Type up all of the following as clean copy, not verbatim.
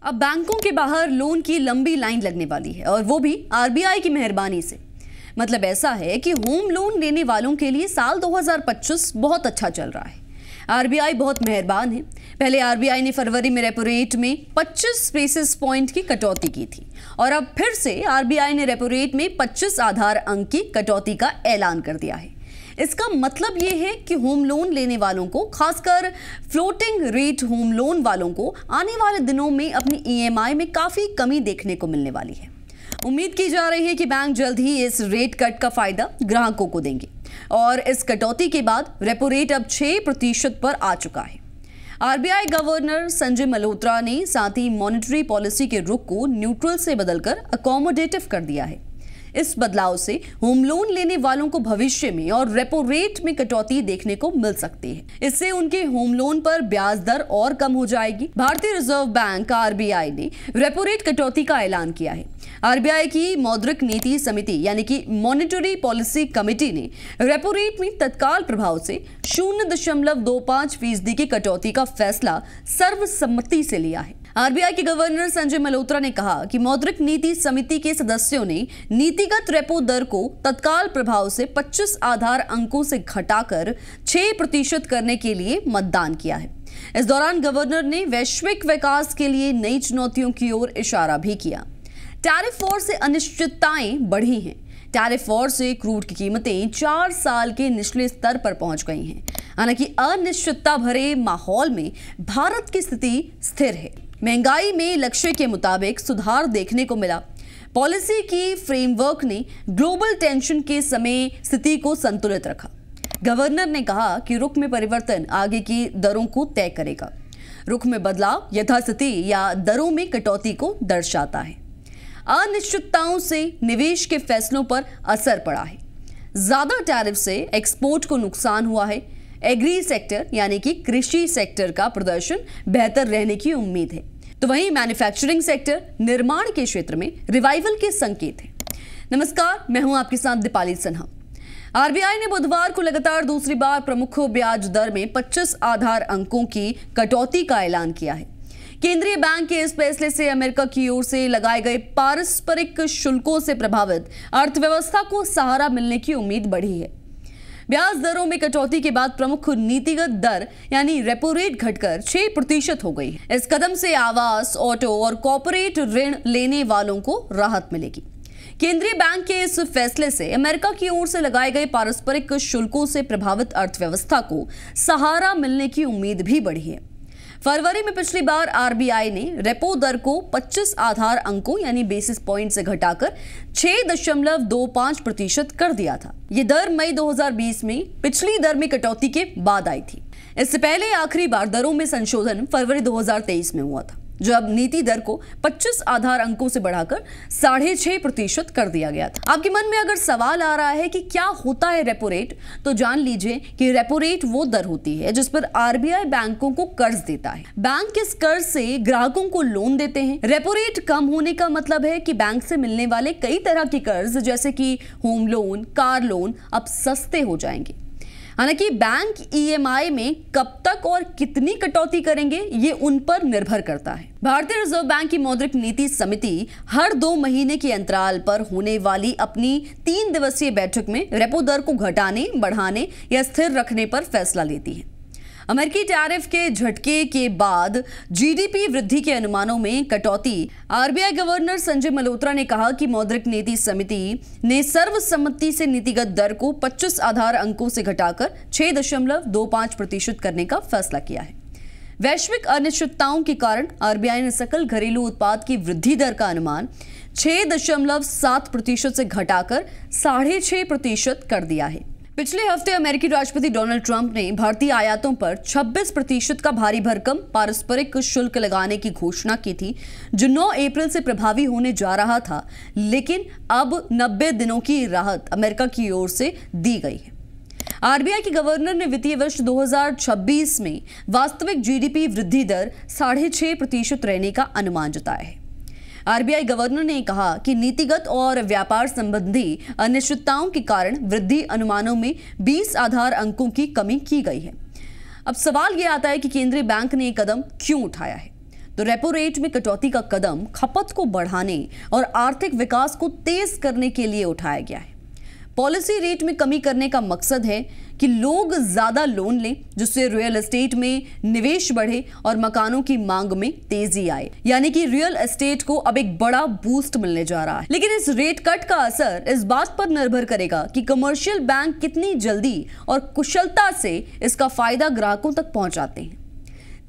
अब बैंकों के बाहर लोन की लंबी लाइन लगने वाली है और वो भी आरबीआई की मेहरबानी से। मतलब ऐसा है कि होम लोन लेने वालों के लिए साल 2025 बहुत अच्छा चल रहा है। आरबीआई बहुत मेहरबान है। पहले आरबीआई ने फरवरी में रेपो रेट में 25 बेसिस पॉइंट की कटौती की थी और अब फिर से आरबीआई ने रेपो रेट में 25 आधार अंक की कटौती का ऐलान कर दिया है। इसका मतलब ये है कि होम लोन लेने वालों को, खासकर फ्लोटिंग रेट होम लोन वालों को, आने वाले दिनों में अपनी ईएमआई में काफी कमी देखने को मिलने वाली है। उम्मीद की जा रही है कि बैंक जल्द ही इस रेट कट का फायदा ग्राहकों को देंगे और इस कटौती के बाद रेपो रेट अब 6% पर आ चुका है। आरबीआई गवर्नर संजय मल्होत्रा ने साथ ही मॉनेटरी पॉलिसी के रुख को न्यूट्रल से बदलकर अकोमोडेटिव कर दिया है। इस बदलाव से होम लोन लेने वालों को भविष्य में और रेपो रेट में कटौती देखने को मिल सकती है। इससे उनके होम लोन पर ब्याज दर और कम हो जाएगी। भारतीय रिजर्व बैंक आरबीआई ने रेपो रेट कटौती का ऐलान किया है। आरबीआई की मौद्रिक नीति समिति यानी कि मॉनेटरी पॉलिसी कमेटी ने रेपो रेट में तत्काल प्रभाव से 0.25% की कटौती का फैसला सर्वसम्मति से लिया है। आरबीआई के गवर्नर संजय मल्होत्रा ने कहा कि मौद्रिक नीति समिति के सदस्यों ने नीतिगत रेपो दर को तत्काल प्रभाव से 25 आधार अंकों से घटाकर 6% करने के लिए मतदान किया है। इस दौरान गवर्नर ने वैश्विक विकास के लिए नई चुनौतियों की ओर इशारा भी किया। टैरिफ वॉर से अनिश्चितताएं बढ़ी हैं। टैरिफ वॉर से क्रूड की कीमतें 4 साल के निचले स्तर पर पहुंच गई हैं। हालांकि अनिश्चितता भरे माहौल में भारत की स्थिति स्थिर है। महंगाई में लक्ष्य के मुताबिक सुधार देखने को मिला। पॉलिसी की फ्रेमवर्क ने ग्लोबल टेंशन के समय स्थिति को संतुलित रखा। गवर्नर ने कहा कि रुख में परिवर्तन आगे की दरों को तय करेगा। रुख में बदलाव यथास्थिति या दरों में कटौती को दर्शाता है। अनिश्चितताओं से निवेश के फैसलों पर असर पड़ा है। ज्यादा टैरिफ से एक्सपोर्ट को नुकसान हुआ है। एग्री सेक्टर यानी कि कृषि सेक्टर का प्रदर्शन बेहतर रहने की उम्मीद है, तो वहीं मैन्युफैक्चरिंग सेक्टर, निर्माण के क्षेत्र में रिवाइवल के संकेत हैं। नमस्कार, मैं हूं आपके साथ दीपाली सिन्हा। आरबीआई ने बुधवार को लगातार दूसरी बार प्रमुख ब्याज दर में 25 आधार अंकों की कटौती का ऐलान किया है। केंद्रीय बैंक के इस फैसले से अमेरिका की ओर से लगाए गए पारस्परिक शुल्कों से प्रभावित अर्थव्यवस्था को सहारा मिलने की उम्मीद बढ़ी है। ब्याज दरों में कटौती के बाद प्रमुख नीतिगत दर यानी रेपो रेट घटकर 6% हो गई है। इस कदम से आवास, ऑटो और कॉर्पोरेट ऋण लेने वालों को राहत मिलेगी। केंद्रीय बैंक के इस फैसले से अमेरिका की ओर से लगाए गए पारस्परिक शुल्कों से प्रभावित अर्थव्यवस्था को सहारा मिलने की उम्मीद भी बढ़ी है। फरवरी में पिछली बार आरबीआई ने रेपो दर को 25 आधार अंकों यानी बेसिस पॉइंट से घटाकर 6.25% कर दिया था। यह दर मई 2020 में पिछली दर में कटौती के बाद आई थी। इससे पहले आखिरी बार दरों में संशोधन फरवरी 2023 में हुआ था, जो अब नीति दर को 25 आधार अंकों से बढ़ाकर 6.5% कर दिया गया था। आपके मन में अगर सवाल आ रहा है कि क्या होता है रेपो रेट, तो जान लीजिए कि रेपो रेट वो दर होती है जिस पर आरबीआई बैंकों को कर्ज देता है। बैंक इस कर्ज से ग्राहकों को लोन देते हैं। रेपो रेट कम होने का मतलब है कि बैंक से मिलने वाले कई तरह के कर्ज जैसे कि होम लोन, कार लोन अब सस्ते हो जाएंगे। हालांकि बैंक ईएमआई में कब तक और कितनी कटौती करेंगे, ये उन पर निर्भर करता है। भारतीय रिजर्व बैंक की मौद्रिक नीति समिति हर 2 महीने के अंतराल पर होने वाली अपनी 3 दिवसीय बैठक में रेपो दर को घटाने, बढ़ाने या स्थिर रखने पर फैसला लेती है। अमेरिकी टैरिफ के झटके के बाद जीडीपी वृद्धि के अनुमानों में कटौती। आरबीआई गवर्नर संजय मल्होत्रा ने कहा कि मौद्रिक नीति समिति ने सर्वसम्मति से नीतिगत दर को 25 आधार अंकों से घटाकर 6.25% करने का फैसला किया है। वैश्विक अनिश्चितताओं के कारण आरबीआई ने सकल घरेलू उत्पाद की वृद्धि दर का अनुमान 6.7% से घटाकर 6.5% कर दिया है। पिछले हफ्ते अमेरिकी राष्ट्रपति डोनाल्ड ट्रंप ने भारतीय आयातों पर 26% का भारी भरकम पारस्परिक शुल्क लगाने की घोषणा की थी, जो 9 अप्रैल से प्रभावी होने जा रहा था, लेकिन अब 90 दिनों की राहत अमेरिका की ओर से दी गई है। आरबीआई के गवर्नर ने वित्तीय वर्ष 2026 में वास्तविक जीडीपी वृद्धि दर 6.5% रहने का अनुमान जताया है। आरबीआई गवर्नर ने कहा कि नीतिगत और व्यापार संबंधी अनिश्चितताओं के कारण वृद्धि अनुमानों में 20 आधार अंकों की कमी की गई है। अब सवाल यह आता है कि केंद्रीय बैंक ने यह कदम क्यों उठाया है। तो रेपो रेट में कटौती का कदम खपत को बढ़ाने और आर्थिक विकास को तेज करने के लिए उठाया गया है। पॉलिसी रेट में कमी करने का मकसद है कि लोग ज्यादा लोन लें, जिससे रियल एस्टेट में निवेश बढ़े और मकानों की मांग में तेजी आए। यानी कि रियल एस्टेट को अब एक बड़ा बूस्ट मिलने जा रहा है। लेकिन इस रेट कट का असर इस बात पर निर्भर करेगा कि कमर्शियल बैंक कितनी जल्दी और कुशलता से इसका फायदा ग्राहकों तक पहुंचाते हैं।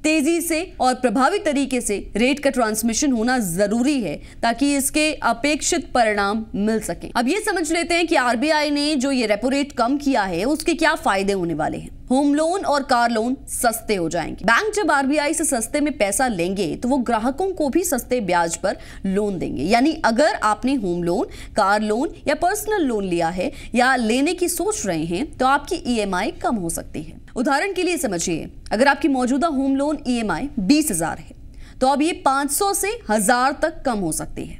तेजी से और प्रभावी तरीके से रेट का ट्रांसमिशन होना जरूरी है ताकि इसके अपेक्षित परिणाम मिल सके। अब ये समझ लेते हैं कि आरबीआई ने जो ये रेपो रेट कम किया है उसके क्या फायदे होने वाले हैं। होम लोन और कार लोन सस्ते हो जाएंगे। बैंक जब आरबीआई से सस्ते में पैसा लेंगे तो वो ग्राहकों को भी सस्ते ब्याज पर लोन देंगे। यानी अगर आपने होम लोन, कार लोन या पर्सनल लोन लिया है या लेने की सोच रहे हैं तो आपकी ईएमआई कम हो सकती है। उदाहरण के लिए समझिए, अगर आपकी मौजूदा होम लोन ईएमआई 20,000 है तो अब ये 500 से 1000 तक कम हो सकती है।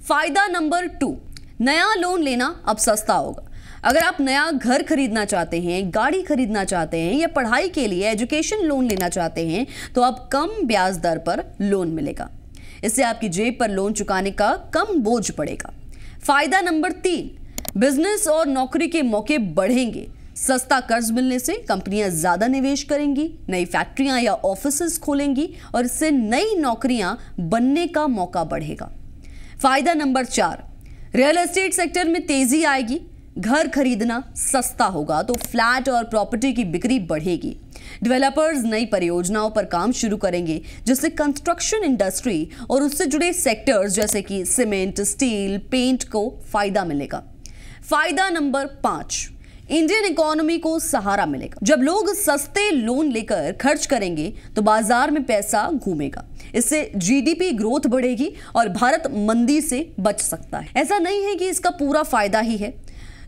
फायदा नंबर 2, नया लोन लेना अब सस्ता होगा। अगर आप नया घर खरीदना चाहते हैं, गाड़ी खरीदना चाहते हैं या पढ़ाई के लिए एजुकेशन लोन लेना चाहते हैं तो अब कम ब्याज दर पर लोन मिलेगा। इससे आपकी जेब पर लोन चुकाने का कम बोझ पड़ेगा। फायदा नंबर 3, बिजनेस और नौकरी के मौके बढ़ेंगे। सस्ता कर्ज मिलने से कंपनियां ज्यादा निवेश करेंगी, नई फैक्ट्रियां या ऑफिसेज खोलेंगी और इससे नई नौकरियां बनने का मौका बढ़ेगा। फायदा नंबर 4, रियल एस्टेट सेक्टर में तेजी आएगी। घर खरीदना सस्ता होगा तो फ्लैट और प्रॉपर्टी की बिक्री बढ़ेगी। डेवलपर्स नई परियोजनाओं पर काम शुरू करेंगे जिससे कंस्ट्रक्शन इंडस्ट्री और उससे जुड़े सेक्टर्स जैसे कि सीमेंट, स्टील, पेंट को फायदा मिलेगा। फायदा नंबर 5, इंडियन इकोनॉमी को सहारा मिलेगा। जब लोग सस्ते लोन लेकर खर्च करेंगे तो बाजार में पैसा घूमेगा। इससे जीडीपी ग्रोथ बढ़ेगी और भारत मंदी से बच सकता है। ऐसा नहीं है कि इसका पूरा फायदा ही है,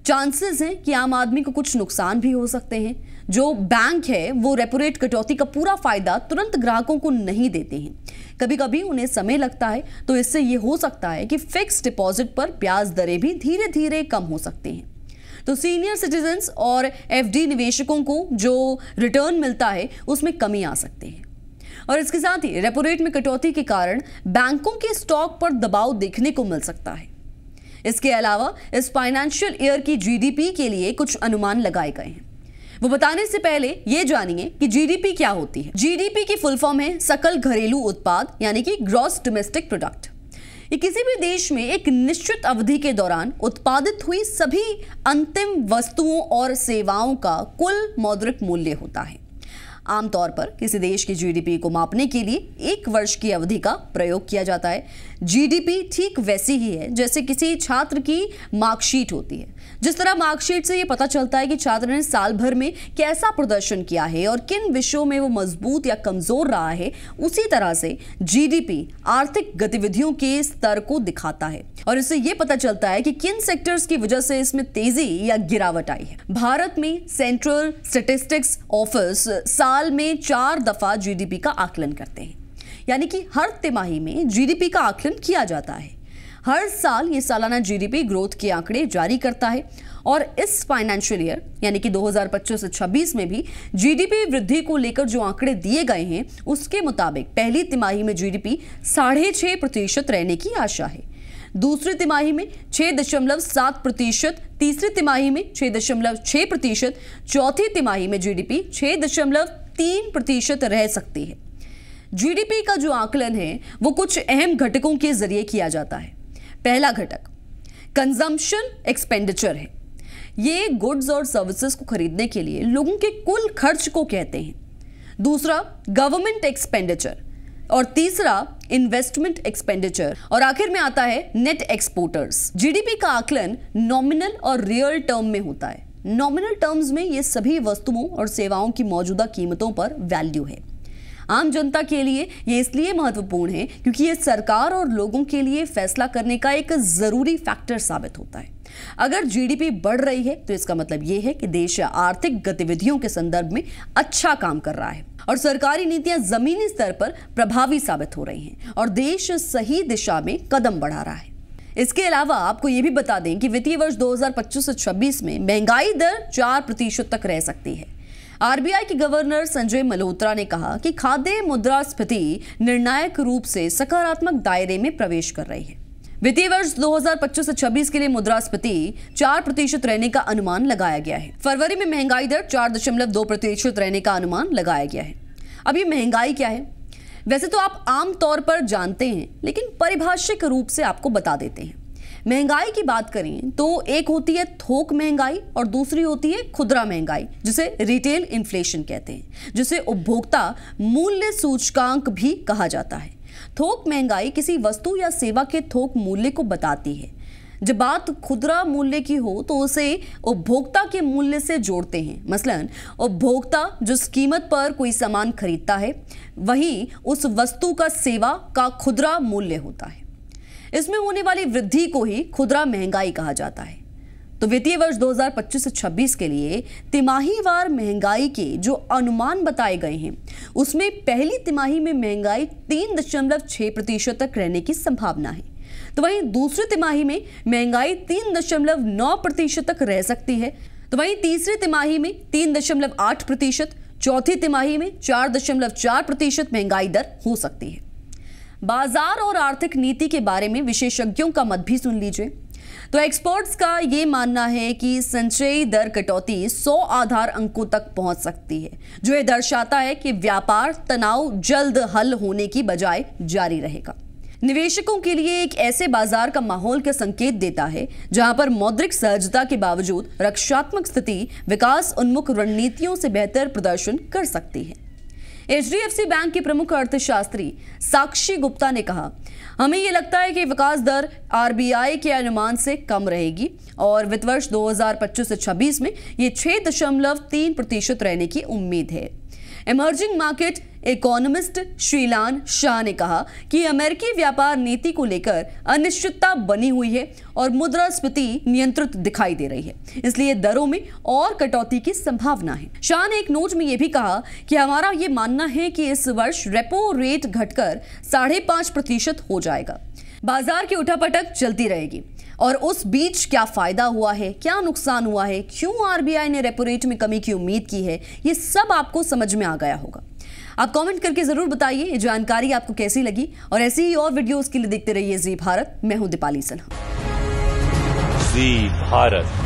चांसेस हैं कि आम आदमी को कुछ नुकसान भी हो सकते हैं। जो बैंक है वो रेपो रेट कटौती का पूरा फायदा तुरंत ग्राहकों को नहीं देते हैं, कभी कभी उन्हें समय लगता है। तो इससे ये हो सकता है कि फिक्स डिपॉजिट पर ब्याज दरें भी धीरे धीरे कम हो सकती हैं। तो सीनियर सिटीजन्स और एफडी निवेशकों को जो रिटर्न मिलता है उसमें कमी आ सकती है। और इसके साथ ही रेपो रेट में कटौती के कारण बैंकों के स्टॉक पर दबाव देखने को मिल सकता है। इसके अलावा इस फाइनेंशियल ईयर की जीडीपी के लिए कुछ अनुमान लगाए गए हैं। वो बताने से पहले ये जानिए कि जीडीपी क्या होती है। जीडीपी की फुल फॉर्म है सकल घरेलू उत्पाद, यानी कि ग्रॉस डोमेस्टिक प्रोडक्ट। ये किसी भी देश में एक निश्चित अवधि के दौरान उत्पादित हुई सभी अंतिम वस्तुओं और सेवाओं का कुल मौद्रिक मूल्य होता है। आमतौर पर किसी देश की जीडीपी को मापने के लिए 1 वर्ष की अवधि का प्रयोग किया जाता है। जीडीपी ठीक वैसी ही है जैसे किसी छात्र की मार्कशीट होती है। जिस तरह मार्कशीट से ये पता चलता है कि छात्र ने साल भर में कैसा प्रदर्शन किया है और किन विषयों में वो मजबूत या कमजोर रहा है, उसी तरह से जीडीपी आर्थिक गतिविधियों के स्तर को दिखाता है और इससे ये पता चलता है कि किन सेक्टर्स की वजह से इसमें तेजी या गिरावट आई है। भारत में सेंट्रल स्टैटिस्टिक्स ऑफिस साल में 4 दफा जीडीपी का आकलन करते हैं, यानी कि हर तिमाही में जीडीपी का आकलन किया जाता है। हर साल ये सालाना जीडीपी ग्रोथ के आंकड़े जारी करता है और इस फाइनेंशियल ईयर यानी कि 2025-26 में भी जीडीपी वृद्धि को लेकर जो आंकड़े दिए गए हैं उसके मुताबिक पहली तिमाही में जीडीपी 6.5% रहने की आशा है, दूसरी तिमाही में 6.7%, तीसरी तिमाही में 6.6%, चौथी तिमाही में जीडीपी 6.3% रह सकती है। जीडीपी का जो आकलन है वो कुछ अहम घटकों के जरिए किया जाता है। पहला घटक कंजम्पशन एक्सपेंडिचर है। ये गुड्स और सर्विसेज को खरीदने के लिए लोगों के कुल खर्च को कहते हैं। दूसरा गवर्नमेंट एक्सपेंडिचर और तीसरा इन्वेस्टमेंट एक्सपेंडिचर और आखिर में आता है नेट एक्सपोर्टर्स। जीडीपी का आकलन नॉमिनल और रियल टर्म में होता है। नॉमिनल टर्म्स में ये सभी वस्तुओं और सेवाओं की मौजूदा कीमतों पर वैल्यू है। आम जनता के लिए ये इसलिए महत्वपूर्ण है क्योंकि ये सरकार और लोगों के लिए फैसला करने का एक जरूरी फैक्टर साबित होता है। अगर जीडीपी बढ़ रही है तो इसका मतलब ये है कि देश आर्थिक गतिविधियों के संदर्भ में अच्छा काम कर रहा है और सरकारी नीतियां जमीनी स्तर पर प्रभावी साबित हो रही हैं और देश सही दिशा में कदम बढ़ा रहा है। इसके अलावा आपको ये भी बता दें कि वित्तीय वर्ष 2025 से 26 में महंगाई दर 4% तक रह सकती है। आरबीआई के गवर्नर संजय मल्होत्रा ने कहा कि खाद्य मुद्रास्फीति निर्णायक रूप से सकारात्मक दायरे में प्रवेश कर रही है। वित्तीय वर्ष 2025-26 के लिए मुद्रास्फीति 4% रहने का अनुमान लगाया गया है। फरवरी में महंगाई दर 4.2% रहने का अनुमान लगाया गया है। अब ये महंगाई क्या है? वैसे तो आप आम तौर पर जानते हैं, लेकिन परिभाषिक रूप से आपको बता देते हैं। महंगाई की बात करें तो एक होती है थोक महंगाई और दूसरी होती है खुदरा महंगाई, जिसे रिटेल इन्फ्लेशन कहते हैं, जिसे उपभोक्ता मूल्य सूचकांक भी कहा जाता है। थोक महंगाई किसी वस्तु या सेवा के थोक मूल्य को बताती है। जब बात खुदरा मूल्य की हो तो उसे उपभोक्ता के मूल्य से जोड़ते हैं। मसलन उपभोक्ता जिस कीमत पर कोई सामान खरीदता है वही उस वस्तु का सेवा का खुदरा मूल्य होता है। इसमें होने वाली वृद्धि को ही खुदरा महंगाई कहा जाता है। तो वित्तीय वर्ष 2025-26 के लिए तिमाहीवार महंगाई के जो अनुमान बताए गए हैं उसमें पहली तिमाही में महंगाई 3.6% तक रहने की संभावना है। तो वहीं दूसरी तिमाही में महंगाई 3.9% तक रह सकती है। तो वहीं तीसरी तिमाही में 3.8%, चौथी तिमाही में 4.4% महंगाई दर हो सकती है। बाजार और आर्थिक नीति के बारे में विशेषज्ञों का मत भी सुन लीजिए। तो एक्सपर्ट्स का यह मानना है कि संचयी दर कटौती 100 आधार अंकों तक पहुंच सकती है, जो यह दर्शाता है कि व्यापार तनाव जल्द हल होने की बजाय जारी रहेगा। निवेशकों के लिए एक ऐसे बाजार का माहौल का संकेत देता है जहां पर मौद्रिक सहजता के बावजूद रक्षात्मक स्थिति विकास उन्मुख रणनीतियों से बेहतर प्रदर्शन कर सकती है। HDFC बैंक के प्रमुख अर्थशास्त्री साक्षी गुप्ता ने कहा, हमें यह लगता है कि विकास दर RBI के अनुमान से कम रहेगी और वित्त वर्ष 2025-26 में ये 6.3% रहने की उम्मीद है। इमर्जिंग मार्केट इकोनॉमिस्ट श्रीलान शाह ने कहा कि अमेरिकी व्यापार नीति को लेकर अनिश्चितता बनी हुई है और मुद्रास्फीति नियंत्रित दिखाई दे रही है, इसलिए दरों में और कटौती की संभावना है। शाह ने एक नोट में यह भी कहा कि हमारा यह मानना है कि इस वर्ष रेपो रेट घटकर 5.5% हो जाएगा। बाजार की उठापटक चलती रहेगी और उस बीच क्या फायदा हुआ है, क्या नुकसान हुआ है, क्यों RBI ने रेपो रेट में कमी की उम्मीद की है, ये सब आपको समझ में आ गया होगा। आप कमेंट करके जरूर बताइए ये जानकारी आपको कैसी लगी और ऐसी ही और वीडियोस के लिए देखते रहिए जी भारत। मैं हूं दीपाली सिन्हा। जी भारत।